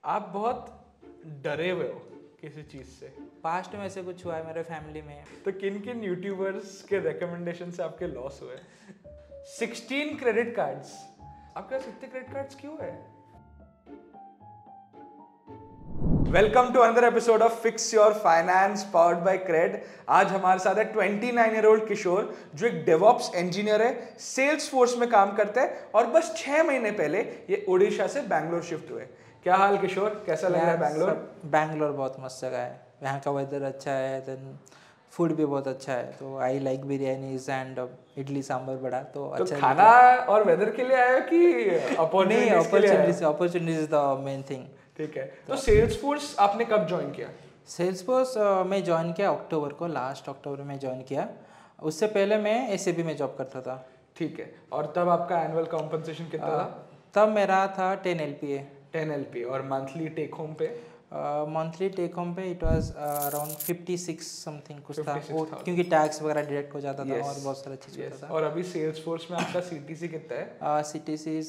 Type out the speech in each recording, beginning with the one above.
आप बहुत डरे हुए हो किसी चीज से, पास्ट में ऐसे कुछ हुआ है मेरे फैमिली में। तो किन किन यूट्यूबर्स के रिकमेंडेशन से आपके लॉस हुए? 16 क्रेडिट कार्ड्स। आपके पास इतने क्रेडिट कार्ड्स क्यों है? Welcome to another episode of fix your finance powered by CRED. आज हमारे साथ है 29-year-old किशोर, जो एक डेवऑप्स इंजीनियर है, सेल्स फोर्स में काम करता है और बस 6 महीने पहले ये उड़ीसा से बैंगलोर शिफ्ट हुए। क्या हाल किशोर, कैसा लग रहा है बैंगलोर? बैंगलोर बहुत मस्त जगह है, यहाँ का वेदर अच्छा है, देन फूड भी बहुत अच्छा है। तो I like biryanis and idli sambar बड़ा तो अच्छा खाना और वेदर के लिए आया कि अपॉर्चुनिटीज द मेन थिंग। ठीक है, तो सेल्स फोर्स आपने कब ज्वाइन किया? सेल्स फोर्स मैं ज्वाइन किया अक्टूबर को, लास्ट अक्टूबर में ज्वाइन किया। उससे पहले मैं एसएबी में जॉब करता था। ठीक है, और तब आपका एनुअल कॉम्पनसेशन कितना था? तब मेरा था 10 LPA। 10 LPA। और मंथली टेक होम पे? मंथली टेक होम पे इट वाज अराउंड 56 समथिंग कुछ था, क्योंकि टैक्स वगैरह डायरेक्ट हो जाता था और बहुत सारा चीज़ होता था। और अभी सेल्स फोर्स में आपका सीटीसी कितना है? CTC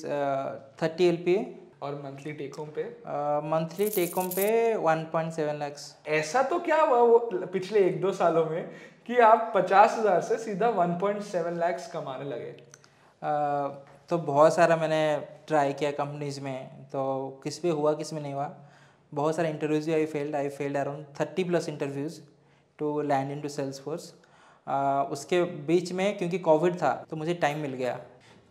30 LPA। और मंथली टेक होम पे? मंथली टेक होम पे 1.7 lakhs। ऐसा तो क्या हुआ वो पिछले 1-2 सालों में कि आप 50,000 से सीधा 1.7 lakhs कमाने लगे? तो बहुत सारा मैंने ट्राई किया कंपनीज में, तो किस पे हुआ किस में नहीं हुआ। बहुत सारे interviews I failed around 30+ interviews to land into Salesforce. उसके बीच में क्योंकि कोविड था तो मुझे टाइम मिल गया।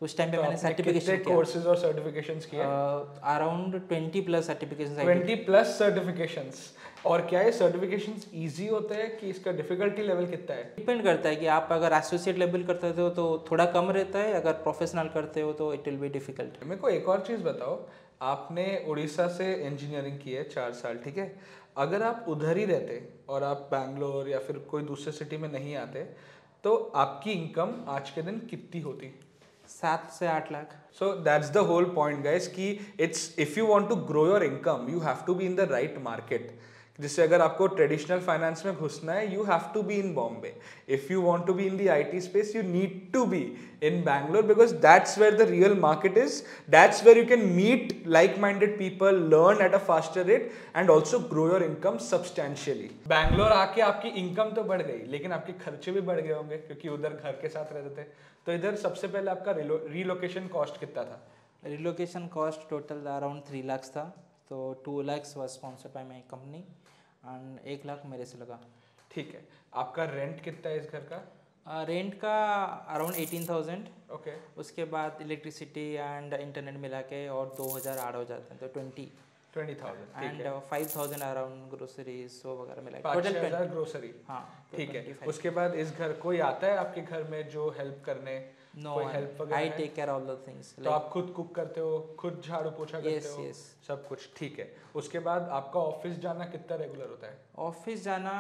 उस टाइम पे मैंने सर्टिफिकेशन किया। कोर्सेज और सर्टिफिकेशंस किए? Around 20+ certifications. 20+ सर्टिफिकेशंस। और क्या ये सर्टिफिकेशंस इजी होते हैं कि इसका डिफिकल्टी लेवल कितना है? डिपेंड करता है कि आप अगर एसोसिएट लेवल करते हो तो थोड़ा कम रहता है, अगर प्रोफेशनल करते हो तो इट विल बी डिफिकल्ट। मेरे को एक और चीज़ बताओ, आपने उड़ीसा से इंजीनियरिंग की है 4 साल, ठीक है। अगर आप उधर ही रहते और आप बैंगलोर या फिर कोई दूसरे सिटी में नहीं आते तो आपकी इनकम आज के दिन कितनी होती? 7 से 8 lakh. So that's the whole point guys कि it's if you want to grow your income you have to be in the right market। जिससे अगर आपको ट्रेडिशनल फाइनेंस में घुसना है you have to be in Bombay। If you want to be in the IT space you need to be in Bangalore because that's where the real market is। That's where you can meet like-minded people, learn at a faster rate and also grow your income substantially। Bangalore आके आपकी income तो बढ़ गई लेकिन आपके खर्चे भी बढ़ गए होंगे क्योंकि उधर घर के साथ रहते थे। तो इधर सबसे पहले आपका रिलोकेशन कॉस्ट कितना था? Relocation cost total around 3 lakhs था। तो 2 lakhs was sponsored by my company and 1 lakh मेरे से लगा। ठीक है, आपका रेंट कितना है इस घर का? रेंट का अराउंड 18,000। ओके। उसके बाद इलेक्ट्रिसिटी एंड इंटरनेट मिला के और 2,000 ऐड हो जाते हैं तो 20,000 एंड 5,000 अराउंड ग्रोसरीज वो वगैरह मिला के। 5,000 ग्रोसरी। हाँ ठीक है, उसके बाद इस घर कोई आता है आपके घर में जो हेल्प करने? No, I take care all the things. तो आप खुद कुक करते हो, खुद झाड़ू पोछा करते हो? यस सब कुछ ठीक है। उसके बाद आपका ऑफिस जाना कितना रेगुलर होता है? ऑफिस जाना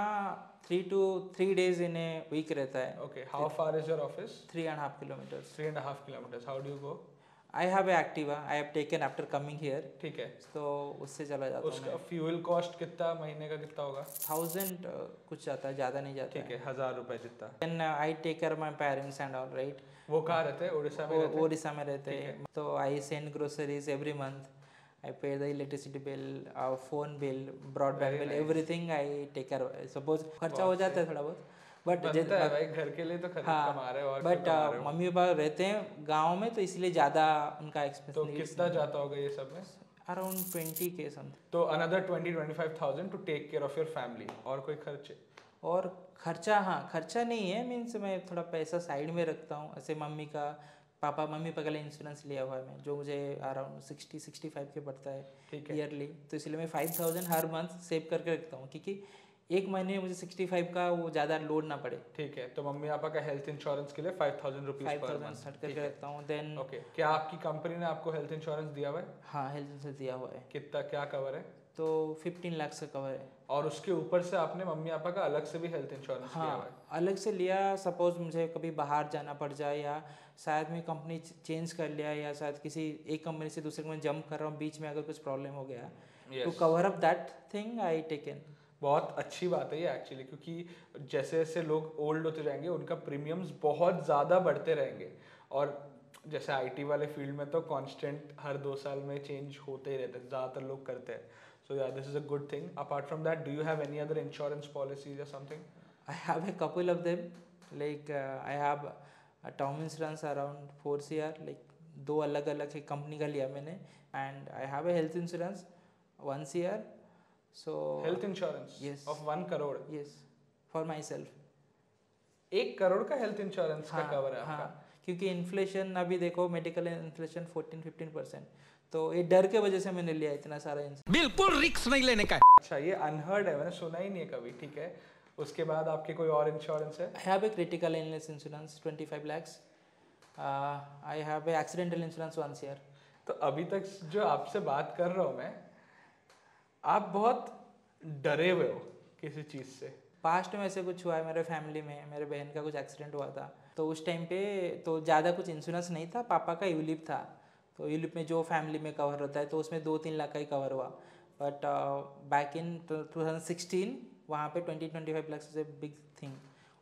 3 to 3 days in a week रहता है। Okay, how far is your office? 3.5 kilometers। 3.5 kilometers। How do you go? I have a Activa, I have taken after coming here. ठीक है, तो उससे चला जाता हूँ। उसका फ्यूल कॉस्ट कितना महीने का कितना होगा? 1000 कुछ जाता है, ज़्यादा नहीं जाता। ठीक है, 1000 रुपए जितना। Then I take care my parents and all right. वो कहाँ रहते हैं? उड़ीसा में रहते हैं? उड़ीसा में रहते हैं। तो I send groceries every month, I pay the electricity bill, phone bill, broadband bill, everything I take care. Suppose खर्चा हो जाता है थोड़ा बहुत, बट भाई घर के लिए तो कमा रहे हो और बट मम्मी पापा रहते हैं गांव में तो इसलिए ज़्यादा उनका एक्सपेंस। तो कितना जाता होगा ये सब में? Around 20K something. तो another 20-25,000 to take care of your family. और कोई खर्चे? और खर्चा, हाँ खर्चा नहीं है, मीन्स मैं थोड़ा पैसा साइड में रखता हूँ। ऐसे मम्मी पापा के लिए इंश्योरेंस लिया हुआ है मैं, जो मुझे अराउंड 60-65 के पड़ता है ईयरली। तो इसलिए मैं 5,000 हर मंथ सेव करके रखता हूँ क्योंकि एक महीने में मुझे 65 का वो ज़्यादा लोड ना पड़े। ठीक है, तो मम्मी पापा का हेल्थ इंश्योरेंस के लिए 5,000 रुपीज पर मंथ सेट करके रखता हूँ। देन ओके, क्या आपकी कंपनी ने आपको हेल्थ इंश्योरेंस दिया हुआ है? हाँ, हेल्थ इंश्योरेंस दिया हुआ है। कितना, क्या कवर है? तो 15 लाख का कवर है। और उसके ऊपर से आपने मम्मी पापा का अलग से भी हेल्थ इंश्योरेंस लिया हुआ है? अलग से लिया। सपोज मुझे कभी बाहर जाना पड़ जाए या शायद मैं कंपनी चेंज कर लिया या शायद किसी एक कंपनी से दूसरे कंपनी जंप कर रहा हूँ, बीच में अगर कुछ प्रॉब्लम हो गया to cover up that thing I taken. बहुत अच्छी बात है ये एक्चुअली, क्योंकि जैसे जैसे लोग ओल्ड होते जाएंगे उनका प्रीमियम्स बहुत ज़्यादा बढ़ते रहेंगे और जैसे आईटी वाले फील्ड में तो कांस्टेंट हर 2 साल में चेंज होते ही रहते हैं, ज़्यादातर लोग करते हैं. So yeah, this is a good thing. Apart from that, do you have any other insurance policies or something? I have a couple of them. Like I have a term insurance around 4 CR. Like 2 अलग अलग company का लिया मैंने. And I have a health insurance 1 CR. So Health insurance? Yes. Of 1 crore? Yes. For myself. 1 crore का health insurance का cover है आपका? हाँ, क्योंकि इन्फ्लेशन अभी देखो, मेडिकल इन्फ्लेशन 14-15%, तो ये डर के वजह से मैंने लिया इतना सारा इंश्योरेंस. बिल्कुल रिस्क नहीं लेने का. अच्छा, ये अनहर्ड है, मैंने सुना ही नहीं है कभी. ठीक है, उसके बाद आपके कोई और इंश्योरेंस है? I have a critical illness insurance 25 lakhs. I have a accidental insurance 1 CR. तो अभी तक जो आपसे बात कर रहा हूँ मैं, आप बहुत डरे हुए हो किसी चीज़ से. पास्ट में ऐसे कुछ हुआ है मेरे फैमिली में, मेरे बहन का कुछ एक्सीडेंट हुआ था, तो उस टाइम पे तो ज़्यादा कुछ इंश्योरेंस नहीं था. पापा का यूलिप था, तो यूलिप में जो फैमिली में कवर होता है तो उसमें 2-3 लाख का ही कवर हुआ. बट बैक इन 2016 वहाँ पे 20-25 लाख से बिग थिंग.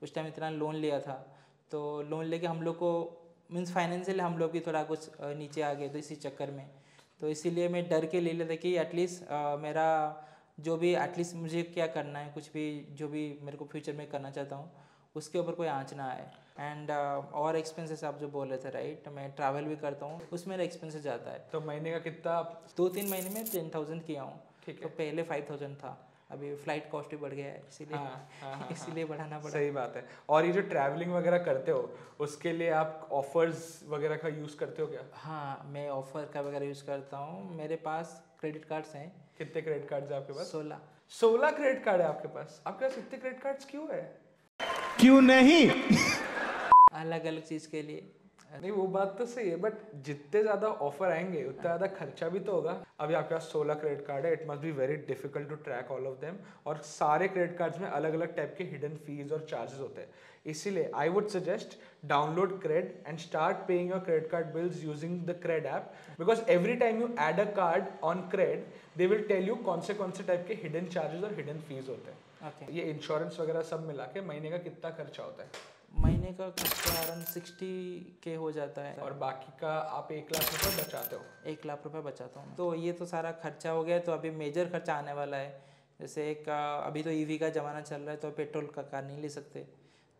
उस टाइम इतना लोन लिया था, तो लोन लेके हम लोग को मीन्स फाइनेंशियल हम लोग भी थोड़ा कुछ नीचे आ गए थे इसी चक्कर में. तो इसीलिए मैं डर के ले लेता कि एटलीस्ट मेरा जो भी एटलीस्ट मुझे क्या करना है, कुछ भी जो भी मेरे को फ्यूचर में करना चाहता हूँ उसके ऊपर कोई आँच ना आए. एंड और एक्सपेंसेस आप जो बोल रहे थे, राइट, मैं ट्रैवल भी करता हूँ, उसमें मेरा एक्सपेंसेस जाता है. तो महीने का कितना? 2-3 महीने में 10,000 किया हूँ. ठीक तो है. पहले 5,000 था, अभी फ्लाइट कॉस्ट भी बढ़ गया है, इसीलिए इसीलिए बढ़ाना पड़ा. सही बात है. और ये जो ट्रैवलिंग वगैरह करते हो उसके लिए आप ऑफर्स वगैरह का यूज़ करते हो क्या? हाँ, मैं ऑफर का वगैरह यूज़ करता हूँ. मेरे पास क्रेडिट कार्ड्स हैं. कितने क्रेडिट कार्ड्स है आपके पास? 16 क्रेडिट कार्ड है आपके पास? आपके पास इतने क्रेडिट कार्ड्स क्यों है? क्यों नहीं? अलग अलग चीज़ के लिए. नहीं, वो बात तो सही है, बट जितने ज़्यादा ऑफर आएंगे उतना ज़्यादा खर्चा भी तो होगा. अभी आपके पास 16 क्रेडिट कार्ड है. It must be very difficult to track all of them. और सारे क्रेडिट कार्ड्स में अलग अलग टाइप के हिडन फीस और चार्जेस होते हैं. इसीलिए I would suggest download CRED and start paying your credit card bills using the CRED app, because every time you add a card on CRED they will tell you कौन से type के hidden charges और hidden fees होते हैं. Okay. ये insurance वगैरह सब मिला के महीने का कितना खर्चा होता है? महीने का खर्चा अराउंड 60K हो जाता है. और बाकी का आप 1 लाख रुपए बचाते हो? 1 लाख रुपए बचाता हूँ. तो ये तो सारा खर्चा हो गया. तो अभी मेजर खर्चा आने वाला है. जैसे एक अभी तो ईवी का ज़माना चल रहा है, तो पेट्रोल का कार नहीं ले सकते.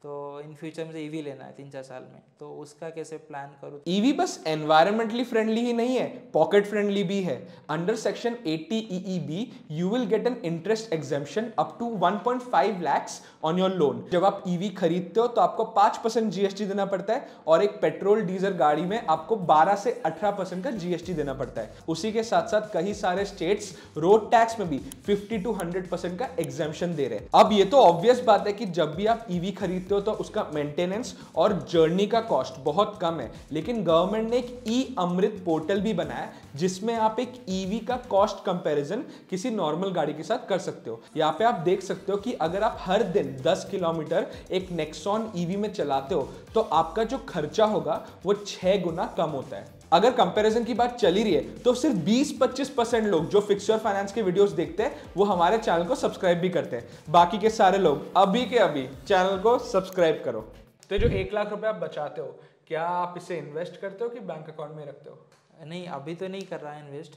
तो इन फ्यूचर मुझे ईवी लेना है 3-4 साल में, तो उसका कैसे प्लान करूँ? ईवी बस एनवायरमेंटली फ्रेंडली ही नहीं है, पॉकेट फ्रेंडली भी है. Under section 80 EEB you will get an interest exemption up to 1.5 lakhs on your loan. जब आप ईवी खरीदते हो तो आपको 5% GST देना पड़ता है, और एक पेट्रोल डीजल गाड़ी में आपको 12 से 18% का GST देना पड़ता है. उसी के साथ साथ कई सारे स्टेट्स रोड टैक्स में भी 50 to 100% का एग्जेम्पशन दे रहे हैं. अब ये तो ऑब्वियस बात है कि जब भी आप ईवी खरीदते हो तो उसका मेंटेनेंस और जर्नी का कॉस्ट बहुत कम है. लेकिन गवर्नमेंट ने एक ई अमृत पोर्टल भी बनाया जिसमें आप एक ईवी का कॉस्ट कंपैरिजन किसी नॉर्मल गाड़ी के साथ कर सकते हो. यहाँ पे आप देख सकते हो कि अगर आप हर दिन 10 किलोमीटर एक नेक्सॉन ईवी में चलाते हो तो आपका जो खर्चा होगा वो 6 गुना कम होता है. अगर कंपैरिजन की बात चली रही है तो सिर्फ 20-25% लोग जो फिक्स योर फाइनेंस के वीडियोस देखते हैं वो हमारे चैनल को सब्सक्राइब भी करते हैं. बाकी के सारे लोग अभी के अभी चैनल को सब्सक्राइब करो. तो जो 1 लाख रुपए आप बचाते हो, क्या आप इसे इन्वेस्ट करते हो कि बैंक अकाउंट में रखते हो? नहीं, अभी तो नहीं कर रहा है इन्वेस्ट.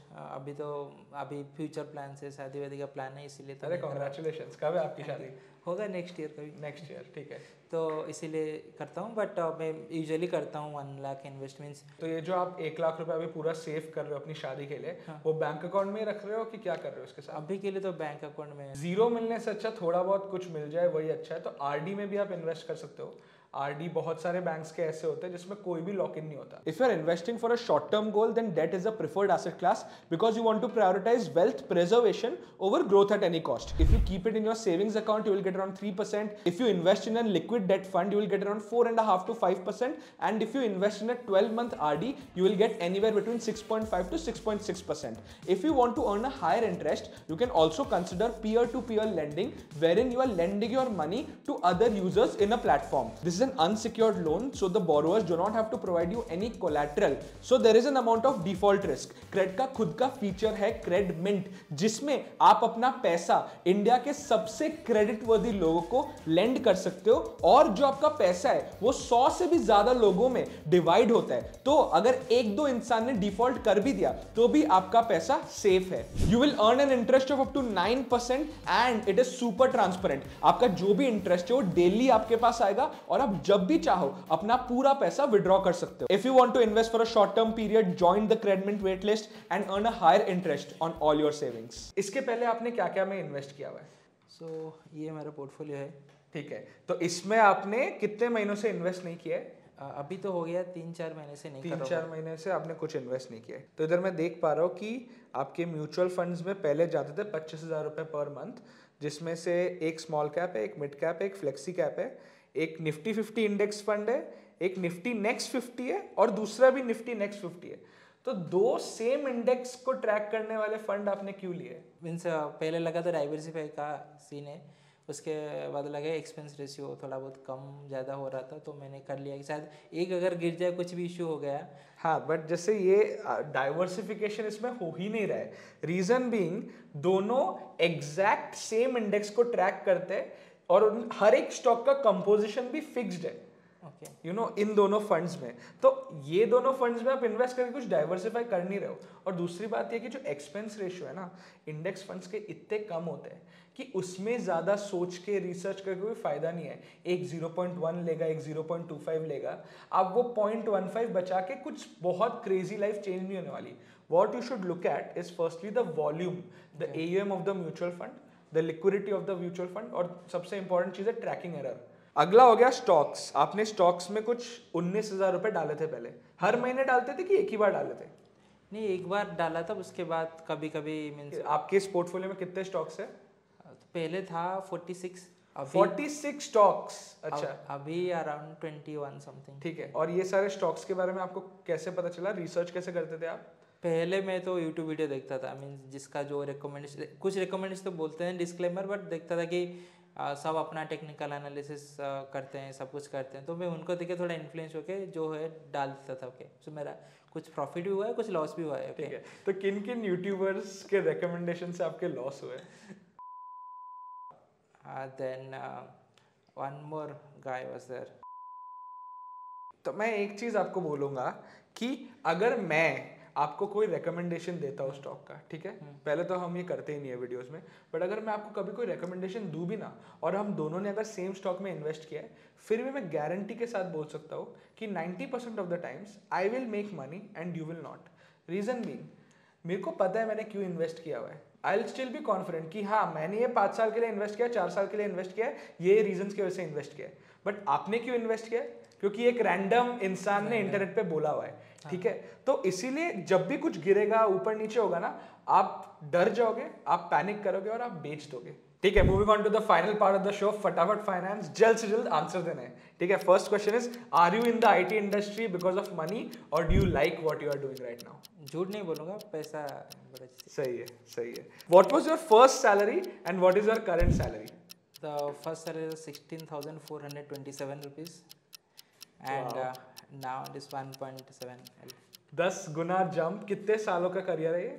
अभी फ्यूचर प्लान से शादी वादी का प्लान है, इसीलिए तो. अरे कॉन्ग्रेचुलेशंस. कब है आपकी शादी? होगा नेक्स्ट ईयर कभी. नेक्स्ट ईयर, ठीक है. तो इसीलिए करता हूँ. बट मैं यूजुअली करता हूँ 1 लाख इन्वेस्टमेंट्स. तो ये जो आप 1 लाख रुपए अभी पूरा सेव कर रहे हो अपनी शादी के लिए, वो बैंक अकाउंट में रख रहे हो कि क्या कर रहे हो इसके साथ? अभी के लिए तो बैंक अकाउंट में. जीरो मिलने से अच्छा थोड़ा बहुत कुछ मिल जाए वही अच्छा है. तो आरडी में भी आप इन्वेस्ट कर सकते हो. आरडी बहुत सारे बैंक्स के ऐसे होते हैं जिसमें कोई भी लॉक इन नहीं होता. If you are investing for a short term goal then debt is a preferred asset class because you want to prioritise wealth preservation over growth at any cost. If you keep it in your savings account you will get around 3%. If you invest in a liquid debt fund you will get around 4.5 to 5%. and if you invest in a 12-month RD you will get anywhere between 6.5 to 6.6%. if you want to earn a higher interest you can also consider peer to peer lending wherein you are lending your money to other users in a platform. This is is an unsecured loan, so the borrowers do not have to provide you any collateral, so there is an amount of default risk. CRED का खुद का feature है crate mint, जिसमें आप अपना पैसा India के सबसे क्रेडिट वर्दी लोगों को लेंड कर सकते हो, और जो आपका पैसा है वो 100 से भी ज्यादा लोगों में डिवाइड होता है. तो अगर एक दो इंसान ने डिफॉल्ट कर भी दिया तो भी आपका पैसा सेफ है. You will earn an interest of up to 9% and it is super transparent. आपका जो भी इंटरेस्ट है वो डेली आपके पास आएगा और आप जब भी चाहो अपना पूरा पैसा विड्रॉ कर सकते हो. If you want to invest for a short term period, join the Credmint wait list and earn a higher interest on all your savings. इसके पहले आपने क्या क्या में इन्वेस्ट किया हुआ है? सो ये मेरा पोर्टफोलियो है. ठीक है, तो इसमें आपने कितने महीनों से इन्वेस्ट नहीं किया है? अभी तो हो गया 3-4 महीने से नहीं कर रहा हूँ. 3-4 महीने से आपने कुछ इन्वेस्ट नहीं किया है. तो इधर मैं देख पा रहा हूँ कि आपके म्यूचुअल फंड्स में पहले जाते थे 25,000 रुपये पर मंथ, जिसमें से एक स्मॉल कैप है, एक मिड कैप है, एक फ्लेक्सी कैप है, एक निफ्टी 50 इंडेक्स फंड है, एक निफ्टी नेक्स्ट 50 है और दूसरा भी निफ्टी नेक्स्ट 50 है. तो दो सेम इंडेक्स को ट्रैक करने वाले फंड आपने क्यों लिए? मीन्स पहले लगा तो डाइवर्सिफाई का सीन है, उसके बाद लगा एक्सपेंस रेशियो थोड़ा बहुत कम ज़्यादा हो रहा था, तो मैंने कर लिया कि शायद एक अगर गिर जाए, कुछ भी इशू हो गया. हाँ, बट जैसे ये डाइवर्सिफिकेशन इसमें हो ही नहीं रहा है. रीजन बीइंग दोनों एग्जैक्ट सेम इंडेक्स को ट्रैक करते हैं और हर एक स्टॉक का कंपोजिशन भी फिक्स्ड है. यू नो, इन दोनों फंड्स में. तो ये दोनों फंड्स में आप इन्वेस्ट करके कुछ डाइवर्सिफाई कर नहीं रहे हो. और दूसरी बात ये कि जो एक्सपेंस रेशियो है ना इंडेक्स फंड्स के, इतने कम होते हैं कि उसमें ज़्यादा सोच के रिसर्च करके कोई फायदा नहीं है. एक 0.1 लेगा, एक 0.25 लेगा, आप वो 0.15 बचा के कुछ बहुत क्रेजी लाइफ चेंज नहीं होने वाली. What you should look at is firstly the volume, the AUM of the mutual fund, the liquidity of the mutual fund, और सबसे इंपॉर्टेंट चीज़ है ट्रैकिंग एरर. अगला हो गया स्टॉक्स. आपने स्टॉक्स में कुछ 19,000 रुपए डाले थे पहले. हर महीने डालते थे कि एक ही बार डाले थे? नहीं, एक बार डाला था, उसके बाद कभी कभी मीन्स. आपके इस पोर्टफोलियो में कितने स्टॉक्स है? पहले था 46. 46 स्टॉक्स. अच्छा, अभी अराउंड 21 समथिंग. ठीक है. और ये सारे स्टॉक्स के बारे में आपको कैसे पता चला? रिसर्च कैसे करते थे आप? पहले मैं तो यूट्यूब वीडियो देखता था, मीन्स जिसका जो रिकमेंडेशन, कुछ रिकमेंडेशन तो बोलते हैं डिस्क्लेमर, बट देखता था कि सब अपना टेक्निकल एनालिसिस करते हैं, सब कुछ करते हैं, तो मैं उनको देख के थोड़ा इन्फ्लुएंस होके जो है डाल देता था. ओके, सो मेरा कुछ प्रॉफिट भी हुआ है, कुछ लॉस भी हुआ है. ठीक है. तो किन किन यूट्यूबर्स के रिकमेंडेशन से आपके लॉस हुए? Then one more guy was there. तो मैं एक चीज आपको बोलूंगा कि अगर मैं आपको कोई रिकमेंडेशन देता हूँ स्टॉक का, ठीक है, पहले तो हम ये करते ही नहीं है वीडियोस में, बट अगर मैं आपको कभी कोई रिकमेंडेशन दूँ भी ना, और हम दोनों ने अगर सेम स्टॉक में इन्वेस्ट किया है, फिर भी मैं गारंटी के साथ बोल सकता हूँ कि 90% of the times I will make money and you will not. Reason being, मेरे को पता है मैंने क्यों इन्वेस्ट किया हुआ है. I will still be confident कि हाँ, मैंने ये 5 साल के लिए इन्वेस्ट किया, 4 साल के लिए इन्वेस्ट किया, ये रीजंस की वजह से इन्वेस्ट किया. बट आपने क्यों इन्वेस्ट किया? क्योंकि एक रैंडम इंसान ने इंटरनेट पे बोला हुआ है. ठीक है, तो इसीलिए जब भी कुछ गिरेगा, ऊपर नीचे होगा ना, आप डर जाओगे, आप पैनिक करोगे और आप बेच दोगे. ठीक है, moving on to the final part of the show, फटाफट फाइनेंस, जल्द से जल्द आंसर देने हैं. ठीक है, first question is, are you in the IT industry because of money और do you like what you are doing right now? झूठ नहीं बोलूंगा, पैसा बड़ा. सही है, सही है. What was your first salary and what is your current salary? The first salary was 16,427 rupees and now it is 1.7. 10 Guna jump. कितने सालों का करियर है ये?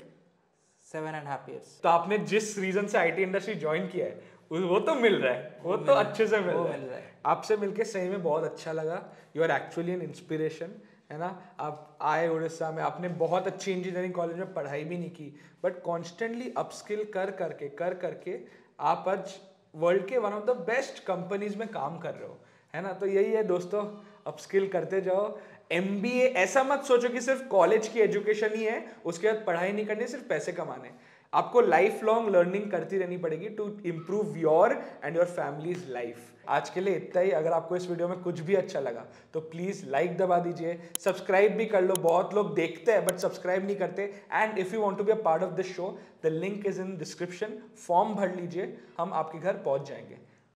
7.5 years. तो आपने जिस रीजन से IT इंडस्ट्री ज्वाइन किया है वो तो मिल रहा है, वो तो अच्छे से मिल रहा है. आपसे मिलके सही में बहुत अच्छा लगा. You are actually an inspiration, है ना. आप आए उड़ीसा में, आपने बहुत अच्छी इंजीनियरिंग कॉलेज में पढ़ाई भी नहीं की, बट कॉन्स्टेंटली अपस्किल कर करके आप आज वर्ल्ड के one of the best companies में काम कर रहे हो, है ना. तो यही है दोस्तों, अपस्किल करते जाओ. MBA ऐसा मत सोचो कि सिर्फ कॉलेज की एजुकेशन ही है, उसके बाद पढ़ाई नहीं करनी, सिर्फ पैसे कमाने. आपको लाइफ लॉन्ग लर्निंग करती रहनी पड़ेगी to improve your and your family's life. आज के लिए इतना ही. अगर आपको इस वीडियो में कुछ भी अच्छा लगा तो प्लीज़ लाइक दबा दीजिए, सब्सक्राइब भी कर लो. बहुत लोग देखते हैं बट सब्सक्राइब नहीं करते. And if you want to be a part of this show, the link is in description. Form भर लीजिए, हम आपके घर पहुंच जाएंगे.